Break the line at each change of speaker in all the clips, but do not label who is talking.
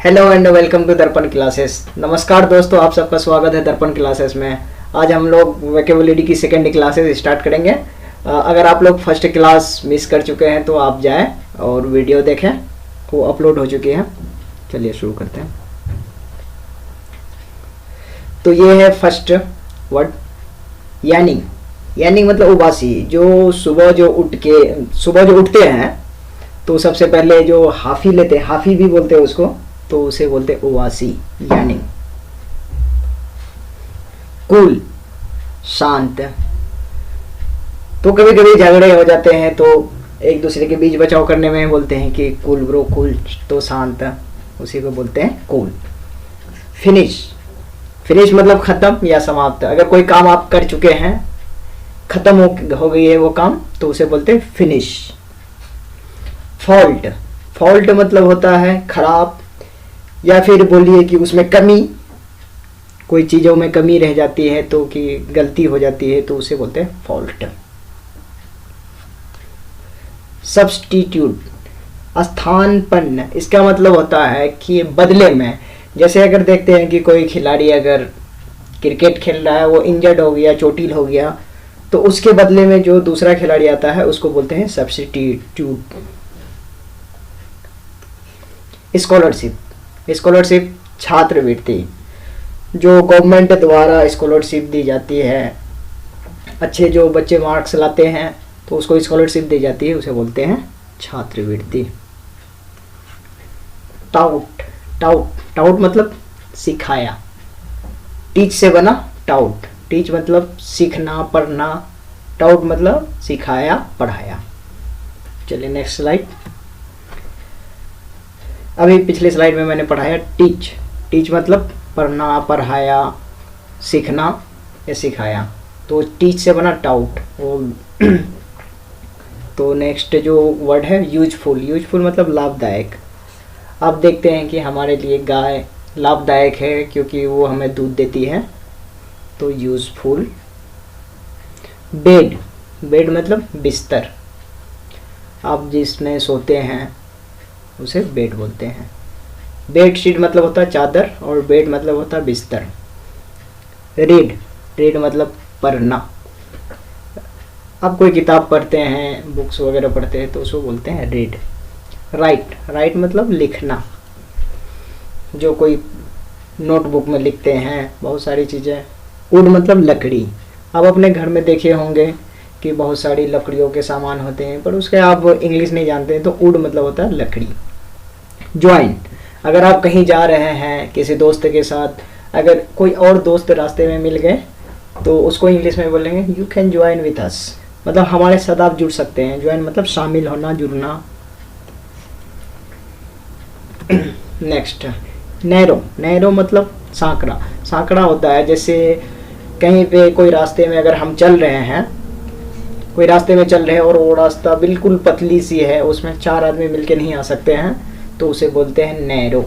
Hello and welcome to दर्पण classes. नमस्कार दोस्तों, आप सबका स्वागत है दर्पण क्लासेस में। आज हम लोग वोकैबुलरी की सेकेंड क्लासेस स्टार्ट करेंगे। अगर आप लोग फर्स्ट क्लास मिस कर चुके हैं तो आप जाएं और वीडियो देखें, वो अपलोड हो चुकी है। चलिए शुरू करते हैं। तो ये है फर्स्ट वर्ड यानी। यानी मतलब उबासी। जो सुबह जो उठते हैं तो सबसे पहले जो हाफी लेते हैं, हाफी भी बोलते हैं उसको, तो उसे बोलते हैं उवासी यानी। कूल शांत। तो कभी कभी झगड़े हो जाते हैं तो एक दूसरे के बीच बचाव करने में बोलते हैं कि कूल ब्रो, कूल तो शांत, उसी को बोलते हैं कूल। फिनिश। फिनिश मतलब खत्म या समाप्त। अगर कोई काम आप कर चुके हैं, खत्म हो गई है वो काम, तो उसे बोलते हैं फिनिश। फॉल्ट। फॉल्ट मतलब होता है खराब, या फिर बोलिए कि उसमें कमी, कोई चीज़ों में कमी रह जाती है तो कि गलती हो जाती है, तो उसे बोलते हैं फॉल्ट। सब्स्टिट्यूट स्थानपन्न। इसका मतलब होता है कि बदले में, जैसे अगर देखते हैं कि कोई खिलाड़ी अगर क्रिकेट खेल रहा है, वो इंजर्ड हो गया, चोटिल हो गया, तो उसके बदले में जो दूसरा खिलाड़ी आता है उसको बोलते हैं सब्स्टिट्यूट। स्कॉलरशिप। स्कॉलरशिप छात्रवृत्ति, जो गवर्नमेंट द्वारा स्कॉलरशिप दी जाती है। अच्छे जो बच्चे मार्क्स लाते हैं तो उसको स्कॉलरशिप दी जाती है, उसे बोलते हैं छात्रवृत्ति। टाउट। टाउट टाउट मतलब सिखाया। टीच से बना टाउट। टीच मतलब सीखना, पढ़ना। टाउट मतलब सिखाया, पढ़ाया। चलिए नेक्स्ट स्लाइड। अभी पिछले स्लाइड में मैंने पढ़ाया टीच। टीच मतलब पढ़ना, पढ़ाया, सीखना या सिखाया, तो टीच से बना टाउट वो। तो नेक्स्ट जो वर्ड है यूजफुल। यूजफुल मतलब लाभदायक। आप देखते हैं कि हमारे लिए गाय लाभदायक है क्योंकि वो हमें दूध देती है, तो यूजफुल। बेड। बेड मतलब बिस्तर। आप जिसमें सोते हैं उसे बेड बोलते हैं। बेडशीट मतलब होता है चादर, और बेड मतलब होता है बिस्तर। रीड। रीड मतलब पढ़ना। आप कोई किताब पढ़ते हैं, बुक्स वगैरह पढ़ते हैं, तो उसको बोलते हैं रीड। राइट। राइट मतलब लिखना, जो कोई नोटबुक में लिखते हैं बहुत सारी चीज़ें। वुड मतलब लकड़ी। आप अपने घर में देखे होंगे कि बहुत सारी लकड़ियों के सामान होते हैं, पर उसके आप इंग्लिश नहीं जानते हैं, तो वुड मतलब होता है लकड़ी। ज्वाइन। अगर आप कहीं जा रहे हैं किसी दोस्त के साथ, अगर कोई और दोस्त रास्ते में मिल गए तो उसको इंग्लिश में बोलेंगे you can join with us, मतलब हमारे साथ आप जुड़ सकते हैं। ज्वाइन मतलब शामिल होना, जुड़ना। Next narrow. नैरो मतलब सांकड़ा। सांकड़ा होता है जैसे कहीं पे कोई रास्ते में अगर हम चल रहे हैं, कोई रास्ते में चल रहे हैं और वो रास्ता बिल्कुल पतली सी है, उसमें 4 आदमी मिलके नहीं आ सकते हैं, तो उसे बोलते हैं नैरो।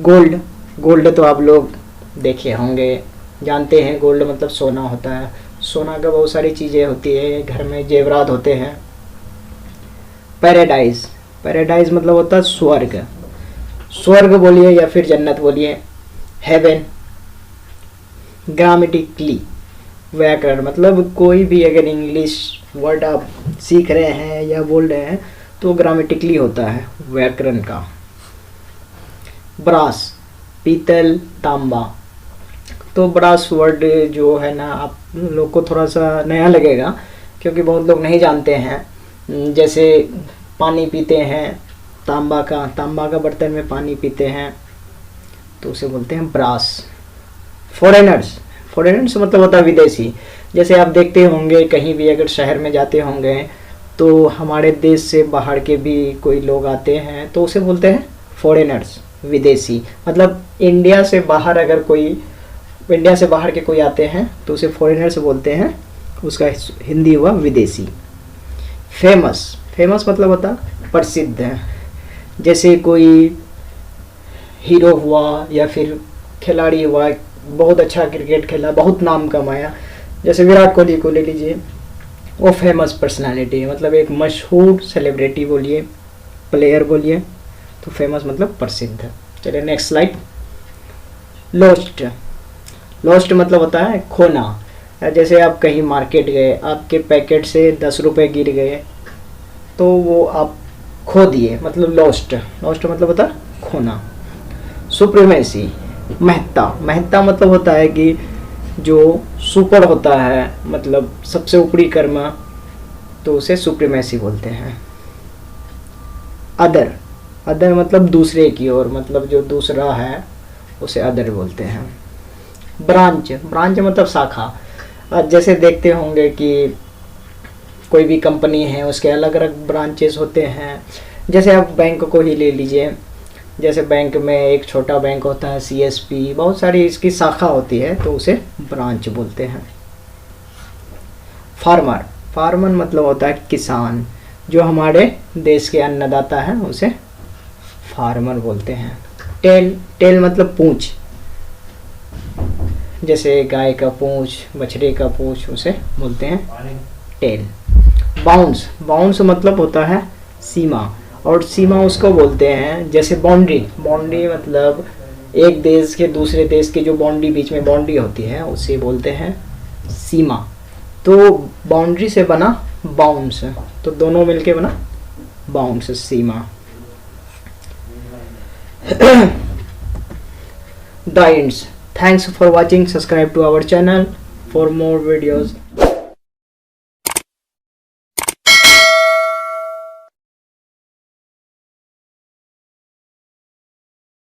गोल्ड। गोल्ड तो आप लोग देखे होंगे, जानते हैं। गोल्ड मतलब सोना होता है। सोना का बहुत सारी चीज़ें होती है, घर में जेवरात होते हैं। पैराडाइज। पैराडाइज मतलब होता है स्वर्ग। स्वर्ग बोलिए या फिर जन्नत बोलिए। हेवन। ग्रामेटिकली व्याकरण, मतलब कोई भी अगर इंग्लिश वर्ड आप सीख रहे हैं या बोल रहे हैं तो ग्रामेटिकली होता है व्याकरण का। ब्रास। पीतल, तांबा। तो ब्रास वर्ड जो है ना, आप लोग को थोड़ा सा नया लगेगा क्योंकि बहुत लोग नहीं जानते हैं। जैसे पानी पीते हैं तांबा का बर्तन में पानी पीते हैं, तो उसे बोलते हैं ब्रास। फॉरेनर्स। फॉरेनर्स मतलब होता है विदेशी। जैसे आप देखते होंगे कहीं भी अगर शहर में जाते होंगे तो हमारे देश से बाहर के भी कोई लोग आते हैं, तो उसे बोलते हैं फॉरेनर्स, विदेशी। मतलब इंडिया से बाहर अगर कोई, इंडिया से बाहर के कोई आते हैं तो उसे फॉरेनर्स बोलते हैं, उसका हिंदी हुआ विदेशी। फेमस। फेमस मतलब होता प्रसिद्ध है। जैसे कोई हीरो हुआ या फिर खिलाड़ी हुआ, बहुत अच्छा क्रिकेट खेला, बहुत नाम कमाया, जैसे विराट कोहली को ले लीजिए, वो फेमस पर्सनालिटी है, मतलब एक मशहूर सेलिब्रिटी बोलिए, प्लेयर बोलिए, तो फेमस मतलब प्रसिद्ध। चलिए नेक्स्ट स्लाइड। लॉस्ट, लॉस्ट मतलब होता है खोना। जैसे आप कहीं मार्केट गए, आपके पैकेट से 10 रुपये गिर गए तो वो आप खो दिए, मतलब लॉस्ट। लॉस्ट मतलब होता है खोना। सुप्रीमेसी, महत्ता, महत्ता मतलब होता है कि जो सुपर होता है, मतलब सबसे ऊपरी कर्म, तो उसे सुप्रीमेसी बोलते हैं। अदर, अदर मतलब दूसरे की ओर, मतलब जो दूसरा है उसे अदर बोलते हैं। ब्रांच, ब्रांच मतलब शाखा। जैसे देखते होंगे कि कोई भी कंपनी है उसके अलग अलग ब्रांचेस होते हैं। जैसे आप बैंक को ही ले लीजिए, जैसे बैंक में एक छोटा बैंक होता है CSP, बहुत सारी इसकी शाखा होती है, तो उसे ब्रांच बोलते हैं। फार्मर, फार्मर मतलब होता है किसान, जो हमारे देश के अन्नदाता हैं उसे फार्मर बोलते हैं। टेल, टेल मतलब पूंछ, जैसे गाय का पूंछ, बछड़े का पूंछ, उसे बोलते हैं टेल। बाउंस, बाउंस मतलब होता है सीमा, और सीमा उसको बोलते हैं जैसे बाउंड्री, बाउंड्री मतलब एक देश के दूसरे देश की जो बाउंड्री, बीच में बाउंड्री होती है उसे बोलते हैं सीमा। तो बाउंड्री से बना बाउंस, तो दोनों मिलके बना bounce, Seema. The ends. Thanks for watching. Subscribe to our channel for more videos.